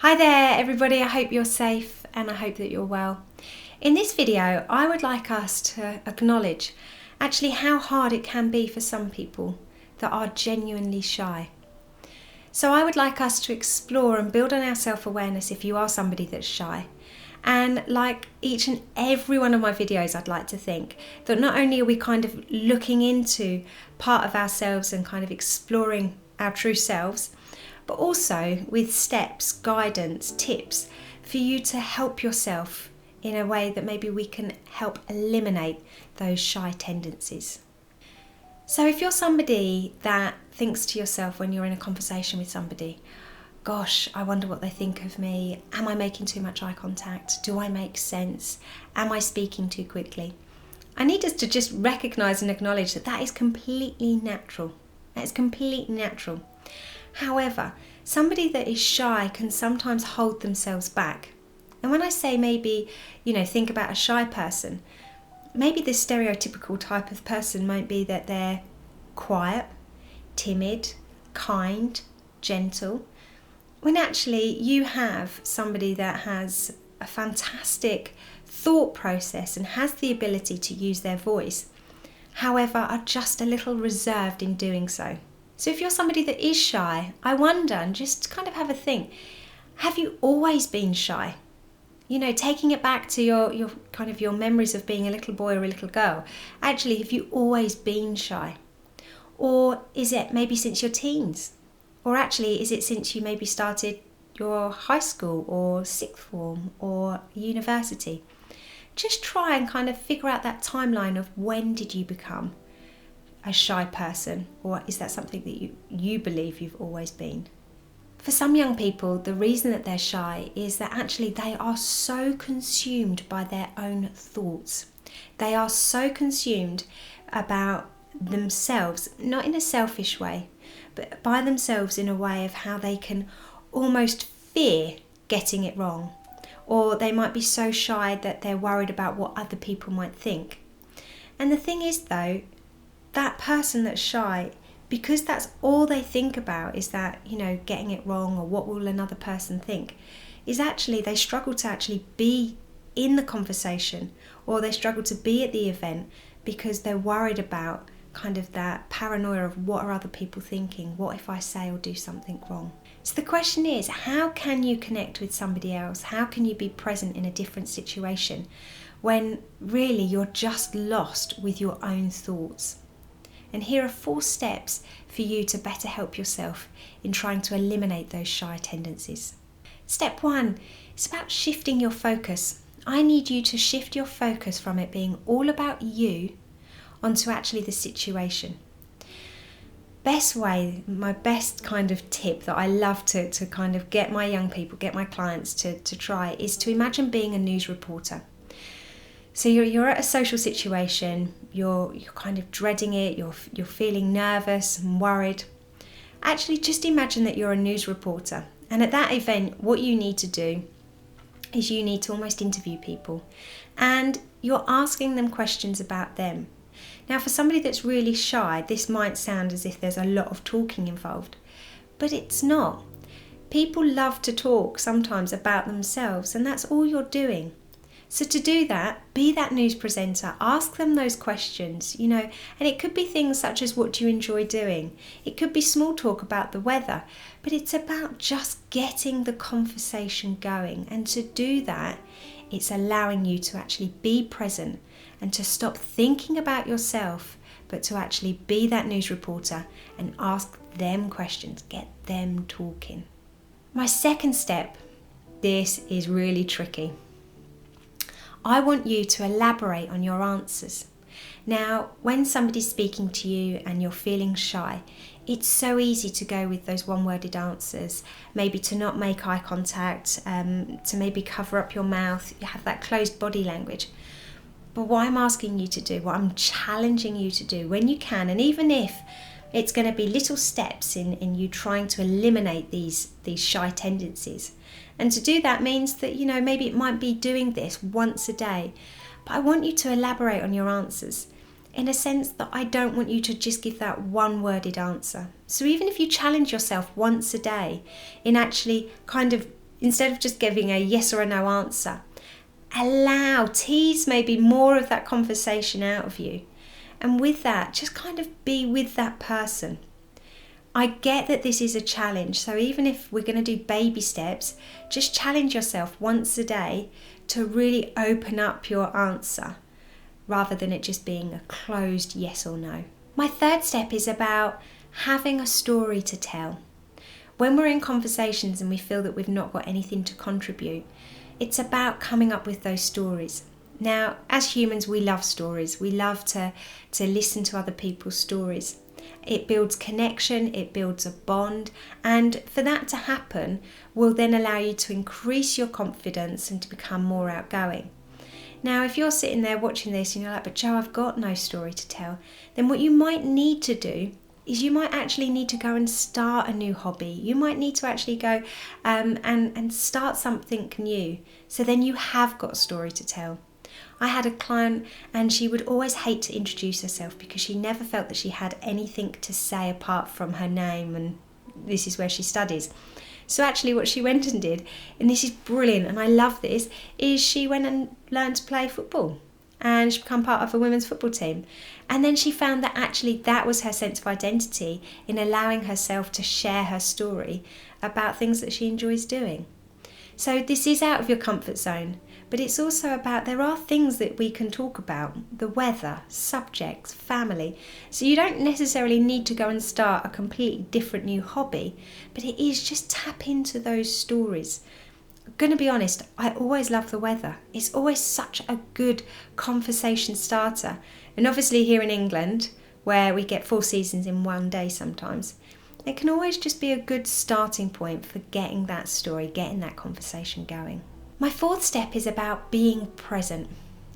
Hi there everybody, I hope you're safe and I hope that you're well. In this video I would like us to acknowledge actually how hard it can be for some people that are genuinely shy. So I would like us to explore and build on our self-awareness if you are somebody that's shy. And like each and every one of my videos, I'd like to think that not only are we kind of looking into part of ourselves and kind of exploring our true selves, but also with steps, guidance, tips for you to help yourself in a way that maybe we can help eliminate those shy tendencies. So if you're somebody that thinks to yourself when you're in a conversation with somebody, gosh, I wonder what they think of me. Am I making too much eye contact? Do I make sense? Am I speaking too quickly? I need us to just recognise and acknowledge that that is completely natural. That is completely natural. However, somebody that is shy can sometimes hold themselves back. And when I say maybe, think about a shy person, maybe this stereotypical type of person might be that they're quiet, timid, kind, gentle, when actually you have somebody that has a fantastic thought process and has the ability to use their voice, however, are just a little reserved in doing so. So if you're somebody that is shy, I wonder, and just kind of have a think, have you always been shy? Taking it back to your memories of being a little boy or a little girl. Actually, have you always been shy? Or is it maybe since your teens? Or actually, is it since you maybe started your high school or sixth form or university? Just try and kind of figure out that timeline of when did you become a shy person, or is that something that you believe you've always been? For some young people, the reason that they're shy is that actually they are so consumed by their own thoughts. They are so consumed about themselves, not in a selfish way, but by themselves in a way of how they can almost fear getting it wrong. Or they might be so shy that they're worried about what other people might think. And the thing is though, that person that's shy, because that's all they think about is that, getting it wrong or what will another person think, is actually they struggle to actually be in the conversation, or they struggle to be at the event because they're worried about kind of that paranoia of what are other people thinking, what if I say or do something wrong. So the question is, how can you connect with somebody else? How can you be present in a different situation when really you're just lost with your own thoughts? And here are 4 steps for you to better help yourself in trying to eliminate those shy tendencies. Step 1 is about shifting your focus. I need you to shift your focus from it being all about you onto actually the situation. My best kind of tip that I love to kind of get my young people, get my clients to try is to imagine being a news reporter. So you're at a social situation, you're kind of dreading it, you're feeling nervous and worried. Actually, just imagine that you're a news reporter, and at that event, what you need to do is you need to almost interview people, and you're asking them questions about them. Now, for somebody that's really shy, this might sound as if there's a lot of talking involved, but it's not. People love to talk sometimes about themselves, and that's all you're doing. So to do that, be that news presenter, ask them those questions, and it could be things such as what do you enjoy doing? It could be small talk about the weather, but it's about just getting the conversation going. And to do that, it's allowing you to actually be present and to stop thinking about yourself, but to actually be that news reporter and ask them questions, get them talking. My second step, this is really tricky. I want you to elaborate on your answers. Now, when somebody's speaking to you and you're feeling shy, it's so easy to go with those one-worded answers, maybe to not make eye contact, to maybe cover up your mouth, you have that closed body language. But what I'm asking you to do, what I'm challenging you to do when you can, and even if it's going to be little steps in you trying to eliminate these shy tendencies. And to do that means that, maybe it might be doing this once a day. But I want you to elaborate on your answers in a sense that I don't want you to just give that one-worded answer. So even if you challenge yourself once a day in actually kind of instead of just giving a yes or a no answer, tease maybe more of that conversation out of you. And with that, just kind of be with that person. I get that this is a challenge, so even if we're going to do baby steps, just challenge yourself once a day to really open up your answer, rather than it just being a closed yes or no. My third step is about having a story to tell. When we're in conversations and we feel that we've not got anything to contribute, it's about coming up with those stories. Now, as humans, we love stories. We love to listen to other people's stories. It builds connection, it builds a bond, and for that to happen will then allow you to increase your confidence and to become more outgoing. Now, if you're sitting there watching this and you're like, but Jo, I've got no story to tell, then what you might need to do is you might actually need to go and start a new hobby. You might need to actually go and start something new. So then you have got a story to tell. I had a client and she would always hate to introduce herself because she never felt that she had anything to say apart from her name and this is where she studies. So actually what she went and did, and this is brilliant and I love this, is she went and learned to play football. And she became part of a women's football team. And then she found that actually that was her sense of identity in allowing herself to share her story about things that she enjoys doing. So this is out of your comfort zone, but it's also about there are things that we can talk about, the weather, subjects, family. So you don't necessarily need to go and start a completely different new hobby, but it is just tap into those stories. I'm going to be honest, I always love the weather. It's always such a good conversation starter. And obviously here in England, where we get 4 seasons in one day sometimes, it can always just be a good starting point for getting that story, getting that conversation going. My fourth step is about being present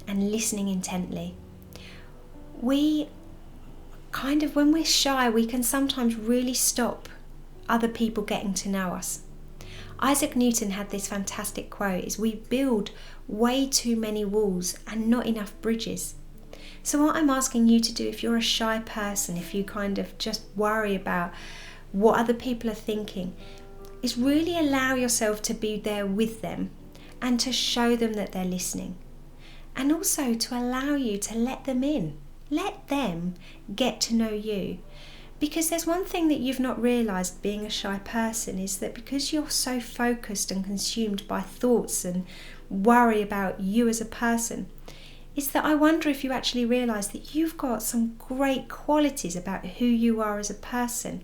and listening intently. When we're shy, we can sometimes really stop other people getting to know us. Isaac Newton had this fantastic quote, is we build way too many walls and not enough bridges. So what I'm asking you to do, if you're a shy person, if you kind of just worry about what other people are thinking, is really allow yourself to be there with them and to show them that they're listening. And also to allow you to let them in. Let them get to know you. Because there's one thing that you've not realised being a shy person is that because you're so focused and consumed by thoughts and worry about you as a person, is that I wonder if you actually realise that you've got some great qualities about who you are as a person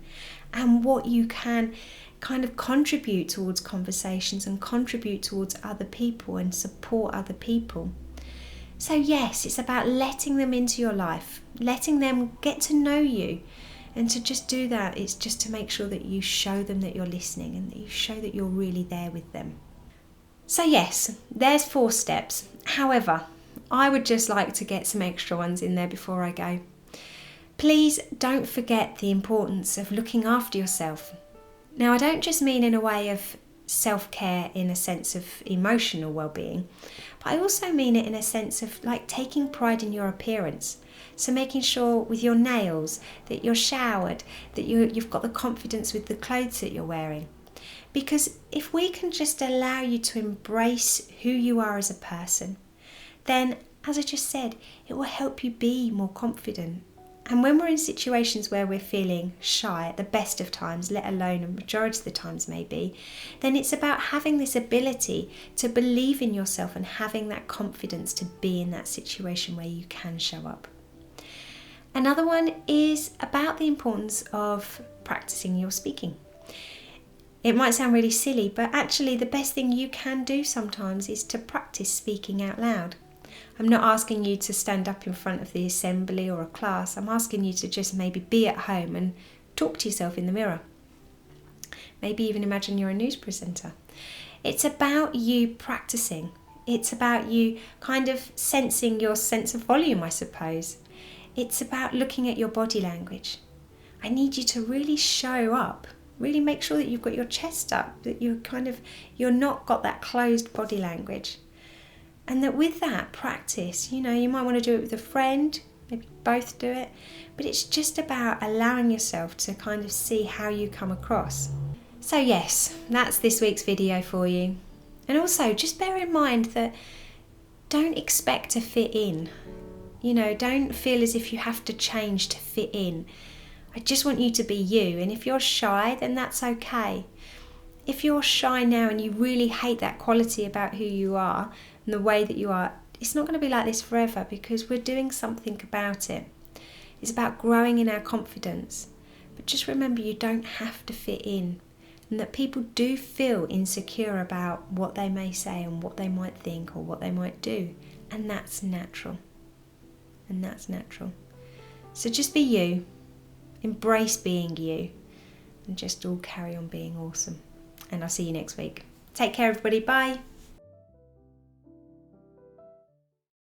and what you can kind of contribute towards conversations and contribute towards other people and support other people. So yes, it's about letting them into your life, letting them get to know you. And to just do that, it's just to make sure that you show them that you're listening and that you show that you're really there with them. So yes, there's 4 steps. However, I would just like to get some extra ones in there before I go. Please don't forget the importance of looking after yourself. Now, I don't just mean in a way of self-care in a sense of emotional well-being, but I also mean it in a sense of like taking pride in your appearance. So making sure with your nails that you're showered, that you've got the confidence with the clothes that you're wearing. Because if we can just allow you to embrace who you are as a person, then, as I just said, it will help you be more confident. And when we're in situations where we're feeling shy at the best of times, let alone a majority of the times maybe, then it's about having this ability to believe in yourself and having that confidence to be in that situation where you can show up. Another one is about the importance of practicing your speaking. It might sound really silly, but actually the best thing you can do sometimes is to practice speaking out loud. I'm not asking you to stand up in front of the assembly or a class. I'm asking you to just maybe be at home and talk to yourself in the mirror. Maybe even imagine you're a news presenter. It's about you practicing. It's about you kind of sensing your sense of volume, I suppose. It's about looking at your body language. I need you to really show up, really make sure that you've got your chest up, that you're not got that closed body language. And that with that practice, you might want to do it with a friend, maybe both do it, but it's just about allowing yourself to kind of see how you come across. So yes, that's this week's video for you. And also just bear in mind that don't expect to fit in. Don't feel as if you have to change to fit in. I just want you to be you, and if you're shy, then that's okay. If you're shy now and you really hate that quality about who you are and the way that you are, it's not going to be like this forever, because we're doing something about it. It's about growing in our confidence. But just remember, you don't have to fit in, and that people do feel insecure about what they may say and what they might think or what they might do, and that's natural. So just be you, embrace being you, and just all carry on being awesome. And I'll see you next week. Take care, everybody. Bye.